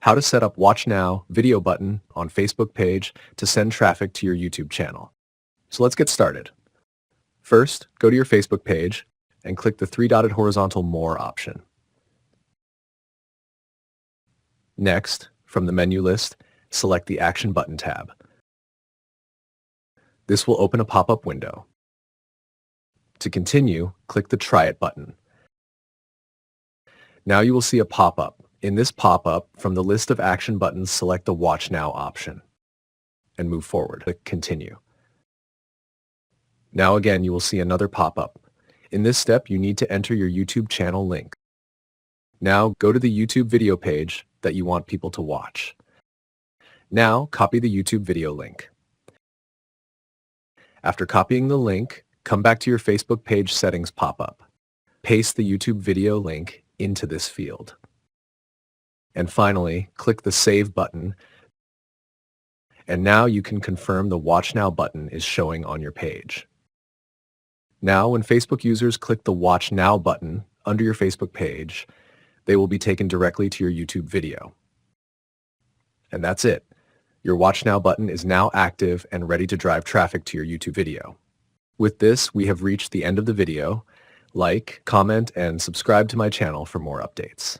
how to set up Watch Now video button on Facebook page to send traffic to your YouTube channel. So let's get started. First, go to your Facebook page and click the three-dotted horizontal More option. Next, from the menu list, select the Action Button tab. This will open a pop-up window. To continue, click the Try It button. Now you will see a pop-up. In this pop-up, from the list of action buttons, select the Watch Now option and move forward. Click Continue. Now again, you will see another pop-up. In this step, you need to enter your YouTube channel link. Now go to the YouTube video page that you want people to watch. Now copy the YouTube video link. After copying the link, come back to your Facebook page settings pop-up. Paste the YouTube video link into this field. And finally, click the Save button. And now you can confirm the Watch Now button is showing on your page. Now, when Facebook users click the Watch Now button under your Facebook page, they will be taken directly to your YouTube video. And that's it. Your Watch Now button is now active and ready to drive traffic to your YouTube video. With this, we have reached the end of the video. Like, comment, and subscribe to my channel for more updates.